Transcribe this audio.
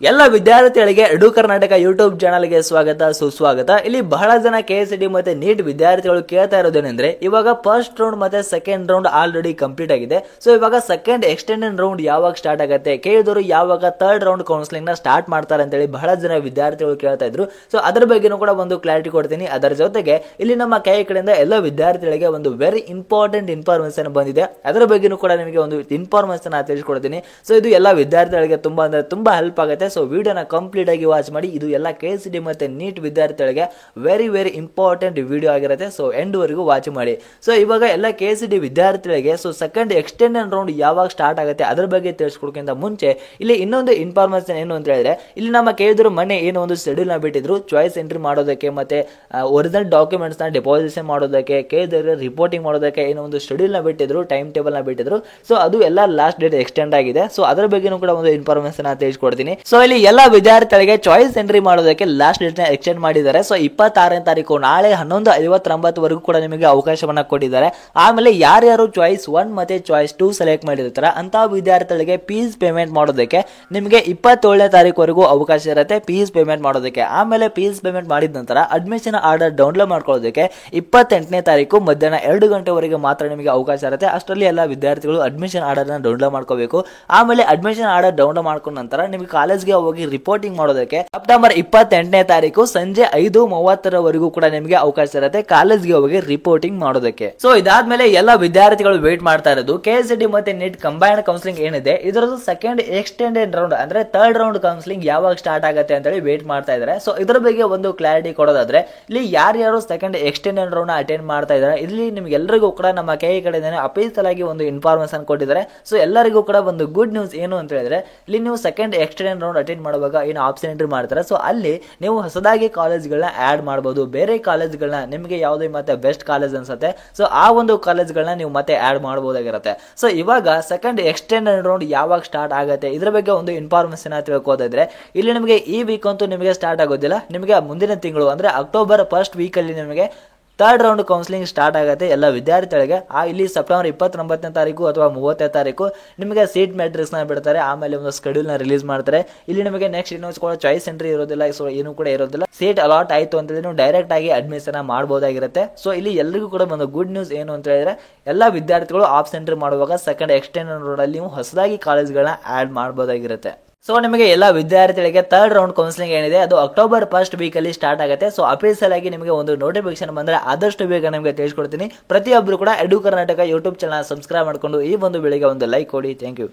ಎಲ್ಲ ವಿದ್ಯಾರ್ಥಿಗಳಿಗೆ ಎಡು ಕರ್ನಾಟಕ ಯೂಟ್ಯೂಬ್ ಚಾನಲ್ಗೆ ಸ್ವಾಗತ ಸುಸ್ವಾಗತ. ಇಲ್ಲಿ ಬಹಳ ಜನ KSET ಮತ್ತೆ ನೀಟ್ ವಿದ್ಯಾರ್ಥಿಗಳು ಕೇಳ್ತಾ ಇರೋದೇನೆಂದ್ರೆ, ಇವಾಗ ಫಸ್ಟ್ ರೌಂಡ್ ಮತ್ತೆ ಸೆಕೆಂಡ್ ರೌಂಡ್ ಆಲ್ರೆಡಿ ಕಂಪ್ಲೀಟ್ ಆಗಿದೆ. ಸೊ ಇವಾಗ ಸೆಕೆಂಡ್ ಎಕ್ಸ್ಟೆಂಡೆಡ್ ರೌಂಡ್ ಯಾವಾಗ ಸ್ಟಾರ್ಟ್ ಆಗುತ್ತೆ, ಕೇಳಿದವರು ಯಾವಾಗ ಥರ್ಡ್ ರೌಂಡ್ ಕೌನ್ಸಿಲಿಂಗ್ ನ ಸ್ಟಾರ್ಟ್ ಮಾಡ್ತಾರೆ ಅಂತೇಳಿ ಬಹಳ ಜನ ವಿದ್ಯಾರ್ಥಿಗಳು ಕೇಳ್ತಾ ಇದ್ರು. ಸೊ ಅದ್ರ ಬಗ್ಗೆನೂ ಕೂಡ ಒಂದು ಕ್ಲಾರಿಟಿ ಕೊಡ್ತೀನಿ. ಅದರ ಜೊತೆಗೆ ಇಲ್ಲಿ ನಮ್ಮ ಕಡೆಯಿಂದ ಎಲ್ಲ ವಿದ್ಯಾರ್ಥಿಗಳಿಗೆ ಒಂದು ವೆರಿ ಇಂಪಾರ್ಟೆಂಟ್ ಇನ್ಫಾರ್ಮೇಶನ್ ಬಂದಿದೆ. ಅದರ ಬಗ್ಗೆನೂ ಕೂಡ ನಿಮಗೆ ಒಂದು ಇನ್ಫಾರ್ಮೇಶನ್ ತಿಳಿಸ್ಕೊಡ್ತೀನಿ. ಸೊ ಇದು ಎಲ್ಲ ವಿದ್ಯಾರ್ಥಿಗಳಿಗೆ ತುಂಬಾ ಅಂದ್ರೆ ತುಂಬಾ ಹೆಲ್ಪ್ ಆಗುತ್ತೆ. ಸೊ ವಿಡಿಯೋನ ಕಂಪ್ಲೀಟ್ ಆಗಿ ವಾಚ್ ಮಾಡಿ. ಇದು ಎಲ್ಲ KSET ಮತ್ತೆ ನೀಟ್ ವಿದ್ಯಾರ್ಥಿಗಳಿಗೆ ವೆರಿ ಇಂಪಾರ್ಟೆಂಟ್ ವಿಡಿಯೋ ಆಗಿರುತ್ತೆ. ಸೊ ಎಂಡ್ ವರೆಗೂ ವಾಚ್ ಮಾಡಿ. ಸೊ ಇವಾಗ ಎಲ್ಲ KSET ವಿದ್ಯಾರ್ಥಿಗಳಿಗೆ ಸೊ ಸೆಕೆಂಡ್ ಎಕ್ಸ್ಟೆಂಡೆಡ್ ರೌಂಡ್ ಯಾವಾಗ ಸ್ಟಾರ್ಟ್ ಆಗುತ್ತೆ ಅದ್ರ ಬಗ್ಗೆ ತಿಳಿಸ್ಕೊಡೋಕ್ಕಿಂತ ಮುಂಚೆ ಇಲ್ಲಿ ಇನ್ನೊಂದು ಇನ್ಫಾರ್ಮೇಶನ್ ಏನು ಅಂತ ಹೇಳಿದ್ರೆ, ಇಲ್ಲಿ ನಮ್ಮ ಕೇಳಿದ್ರು ಮೊನ್ನೆ ಏನೋ ಒಂದು ಶೆಡ್ಯೂಲ್ ನ ಬಿಟ್ಟಿದ್ರು ಚಾಯ್ಸ್ ಎಂಟ್ರಿ ಮಾಡೋದಕ್ಕೆ ಮತ್ತೆ ಒರಿಜಿನಲ್ ಡಾಕ್ಯುಮೆಂಟ್ಸ್ ನ ಡೆಪಾಸಿಷನ್ ಮಾಡೋದಕ್ಕೆ, ಕೇಳಿದ್ರೆ ರಿಪೋರ್ಟಿಂಗ್ ಮಾಡೋದಕ್ಕೆ ಏನೋ ಒಂದು ಶೆಡ್ಯೂಲ್ ನ ಬಿಟ್ಟಿದ್ರು, ಟೈಮ್ ಟೇಬಲ್ ನ ಬಿಟ್ಟಿದ್ರು. ಸೊ ಅದು ಎಲ್ಲ ಲಾಸ್ಟ್ ಡೇಟ್ ಎಕ್ಸ್ಟೆಂಡ್ ಆಗಿದೆ. ಸೊ ಅದ್ರ ಬಗ್ಗೆನೂ ಕೂಡ ಒಂದು ಇನ್ಫಾರ್ಮೇಶನ್ ತಿಳಿಸ್ಕೊಡ್ತೀನಿ. ಸೊ ಇಲ್ಲಿ ಎಲ್ಲ ವಿದ್ಯಾರ್ಥಿಗಳಿಗೆ ಚಾಯ್ಸ್ ಎಂಟ್ರಿ ಮಾಡೋದಕ್ಕೆ ಲಾಸ್ಟ್ ಡೇಟ್ ನ ಎಕ್ಸ್ಟೆಂಡ್ ಮಾಡಿದ್ದಾರೆ. ಸೊ 26ನೇ ತಾರೀಕು ನಾಳೆ 11:59 ವರೆಗೂ ಕೂಡ ನಿಮಗೆ ಅವಕಾಶವನ್ನ ಕೊಟ್ಟಿದ್ದಾರೆ. ಆಮೇಲೆ ಯಾರ್ಯಾರು ಚಾಯ್ಸ್ 1 ಮತ್ತೆ ಚಾಯ್ಸ್ 2 ಸೆಲೆಕ್ಟ್ ಮಾಡಿರ್ತಾರೆ ಅಂತ ವಿದ್ಯಾರ್ಥಿಗಳಿಗೆ ಫೀಸ್ ಪೇಮೆಂಟ್ ಮಾಡೋದಕ್ಕೆ ನಿಮಗೆ 27ನೇ ತಾರೀಕು ಅವಕಾಶ ಇರುತ್ತೆ ಫೀಸ್ ಪೇಮೆಂಟ್ ಮಾಡೋದಕ್ಕೆ. ಆಮೇಲೆ ಫೀಸ್ ಪೇಮೆಂಟ್ ಮಾಡಿದ ನಂತರ ಅಡ್ಮಿಷನ್ ಆರ್ಡರ್ ಡೌನ್ಲೋಡ್ ಮಾಡ್ಕೊಳ್ಳೋದಕ್ಕೆ 28ನೇ ತಾರೀಕು ಮಧ್ಯಾಹ್ನ 2 ಗಂಟೆವರೆಗೆ ಮಾತ್ರ ನಿಮಗೆ ಅವಕಾಶ ಇರುತ್ತೆ. ಅಷ್ಟರಲ್ಲಿ ಎಲ್ಲ ವಿದ್ಯಾರ್ಥಿಗಳು ಅಡ್ಮಿಷನ್ ಆರ್ಡರ್ ನ ಡೌನ್ಲೋಡ್ ಮಾಡ್ಕೋಬೇಕು. ಆಮೇಲೆ ಅಡ್ಮಿಷನ್ ಆರ್ಡರ್ ಡೌನ್ಲೋಡ್ ಮಾಡ್ಕೊಂಡ ನಂತರ ನಿಮಗೆ ಕಾಲೇಜ್ಗೆ ಹೋಗಿ ರಿಪೋರ್ಟಿಂಗ್ ಮಾಡೋದಕ್ಕೆ ಸೆಪ್ಟೆಂಬರ್ 28ನೇ ತಾರೀಕು ಸಂಜೆ 5:30 ಕೂಡ ನಿಮಗೆ ಅವಕಾಶ ಇರುತ್ತೆ ಕಾಲೇಜ್ಗೆ ಹೋಗಿ ರಿಪೋರ್ಟಿಂಗ್ ಮಾಡೋದಕ್ಕೆ. ಸೊ ಇದಾದ್ಮೇಲೆ ಎಲ್ಲ ವಿದ್ಯಾರ್ಥಿಗಳು ವೇಟ್ ಮಾಡ್ತಾ ಇರೋದು KSET ಮತ್ತೆ ನೀಟ್ ಕಂಬೈನ್ಡ್ ಕೌನ್ಸಿಲಿಂಗ್ ಏನಿದೆ ಇದರದ್ದು ಸೆಕೆಂಡ್ ಎಕ್ಸ್ಟೆಂಡೆಡ್ ರೌಂಡ್ ಅಂದ್ರೆ ಥರ್ಡ್ ರೌಂಡ್ ಕೌನ್ಸಿಲಿಂಗ್ ಯಾವಾಗ ಸ್ಟಾರ್ಟ್ ಆಗುತ್ತೆ ಅಂತ ಹೇಳಿ ವೇಟ್ ಮಾಡ್ತಾ ಇದ್ದಾರೆ. ಸೊ ಇದ್ರ ಬಗ್ಗೆ ಒಂದು ಕ್ಲಾರಿಟಿ ಕೊಡೋದಾದ್ರೆ, ಇಲ್ಲಿ ಯಾರ್ಯಾರು ಸೆಕೆಂಡ್ ಎಕ್ಸ್ಟೆಂಡೆಡ್ ರೌಂಡ್ ಅಟೆಂಡ್ ಮಾಡ್ತಾ ಇದ್ದಾರೆ ಇಲ್ಲಿ ನಿಮ್ಗೆಲ್ಲರಿಗೂ ಕೂಡ ನಮ್ಮ ಕಡೆಯಿಂದ ಅಫೀಸಿಯಲ್ ಆಗಿ ಒಂದು ಇನ್ಫಾರ್ಮೇಶನ್ ಕೊಟ್ಟಿದ್ದಾರೆ. ಸೊ ಎಲ್ಲರಿಗೂ ಕೂಡ ಒಂದು ಗುಡ್ ನ್ಯೂಸ್ ಏನು ಅಂತ ಹೇಳಿದ್ರೆ, ಇಲ್ಲಿ ನೀವು ಸೆಕೆಂಡ್ ಎಕ್ಸ್ಟೆಂಡೆಡ್ ರೌಂಡ್ ಅಟೆಂಡ್ ಮಾಡುವಾಗ ಏನು ಆಪ್ಷನ್ ಎಂಟ್ರಿ ಮಾಡ್ತಾರೆ ಸೊ ಅಲ್ಲಿ ನೀವು ಹೊಸದಾಗಿ ಕಾಲೇಜ್ಗಳನ್ನ ಆಡ್ ಮಾಡಬಹುದು. ಬೇರೆ ಕಾಲೇಜ್ಗಳನ್ನ ನಿಮಗೆ ಯಾವುದೇ ಮತ್ತೆ ಬೆಸ್ಟ್ ಕಾಲೇಜ್ ಅನ್ಸುತ್ತೆ ಸೊ ಆ ಒಂದು ಕಾಲೇಜ್ಗಳನ್ನ ನೀವು ಮತ್ತೆ ಆಡ್ ಮಾಡಬಹುದಾಗಿರುತ್ತೆ. ಸೊ ಇವಾಗ ಸೆಕೆಂಡ್ ಎಕ್ಸ್ಟೆಂಡೆಡ್ ರೌಂಡ್ ಯಾವಾಗ ಸ್ಟಾರ್ಟ್ ಆಗುತ್ತೆ ಇದ್ರ ಬಗ್ಗೆ ಒಂದು ಇನ್ಫಾರ್ಮೇಶನ್ ತಿಳ್ಕೋದಿದ್ರೆ, ಇಲ್ಲಿ ನಿಮಗೆ ಈ ವೀಕ್ ಅಂತೂ ನಿಮಗೆ ಸ್ಟಾರ್ಟ್ ಆಗೋದಿಲ್ಲ. ನಿಮಗೆ ಮುಂದಿನ ತಿಂಗಳು ಅಂದ್ರೆ ಅಕ್ಟೋಬರ್ ಫಸ್ಟ್ ವೀಕ್ ಅಲ್ಲಿ ನಿಮಗೆ ಥರ್ಡ್ ರೌಂಡ್ ಕೌನ್ಸಿಲಿಂಗ್ ಸ್ಟಾರ್ಟ್ ಆಗುತ್ತೆ ಎಲ್ಲ ವಿದ್ಯಾರ್ಥಿಗಳಿಗೆ. ಇಲ್ಲಿ ಸೆಪ್ಟೆಂಬರ್ 29ನೇ ತಾರೀಕು ಅಥವಾ 30ನೇ ತಾರೀಕು ನಿಮಗೆ ಸೀಟ್ ಮ್ಯಾಟ್ರಿಕ್ಸ್ ನ ಬಿಡ್ತಾರೆ. ಆಮೇಲೆ ಒಂದು ಶೆಡ್ಯೂಲ್ ನ ರಿಲೀಸ್ ಮಾಡ್ತಾರೆ. ಇಲ್ಲಿ ನಿಮಗೆ ನೆಕ್ಸ್ಟ್ ಇನ್ನೊಂದು ಕೂಡ ಚಾಯ್ಸ್ ಎಂಟ್ರಿ ಇರೋದಿಲ್ಲ. ಸೊ ಏನು ಕೂಡ ಇರೋದಿಲ್ಲ. ಸೀಟ್ ಅಲಾಟ್ ಆಯ್ತು ಅಂತ ನೀವು ಡೈರೆಕ್ಟ್ ಆಗಿ ಅಡ್ಮಿಷನ್ ಮಾಡಬಹುದಾಗಿರುತ್ತೆ. ಸೊ ಇಲ್ಲಿ ಎಲ್ಲರಿಗೂ ಕೂಡ ಒಂದು ಗುಡ್ ನ್ಯೂಸ್ ಏನು ಅಂತ ಹೇಳಿದ್ರೆ, ಎಲ್ಲ ವಿದ್ಯಾರ್ಥಿಗಳು ಆಪ್ಷನ್ ಎಂಟ್ರಿ ಮಾಡುವಾಗ ಸೆಕೆಂಡ್ ಎಕ್ಸ್ಟೆಂಡೆಡ್ ರೌಂಡ್ ಅಲ್ಲಿ ನೀವು ಹೊಸದಾಗಿ ಕಾಲೇಜ್ಗಳನ್ನ ಆಡ್ ಮಾಡಬಹುದಾಗಿರುತ್ತೆ. ಸೊ ನಿಮಗೆ ಎಲ್ಲ ವಿದ್ಯಾರ್ಥಿಗಳಿಗೆ ಥರ್ಡ್ ರೌಂಡ್ ಕೌನ್ಸಿಲಿಂಗ್ ಏನಿದೆ ಅದು ಅಕ್ಟೋಬರ್ ಫಸ್ಟ್ ವೀಕ್ ಅಲ್ಲಿ ಸ್ಟಾರ್ಟ್ ಆಗುತ್ತೆ. ಸೊ ಅಫೀಸಿಯಲ್ ಆಗಿ ನಿಮಗೆ ಒಂದು ನೋಟಿಫಿಕೇಶನ್ ಬಂದ್ರೆ ಆದಷ್ಟು ಬೇಗ ನಿಮಗೆ ತಿಳಿಸ್ಕೊಡ್ತೀನಿ. ಪ್ರತಿಯೊಬ್ಬರು ಕೂಡ Edu Karnataka YouTube channel subscribe ಮಾಡ್ಕೊಂಡು ಈ ಒಂದು ವಿಡಿಯೋಗೆ ಒಂದು ಲೈಕ್ ಕೊಡಿ. Thank you.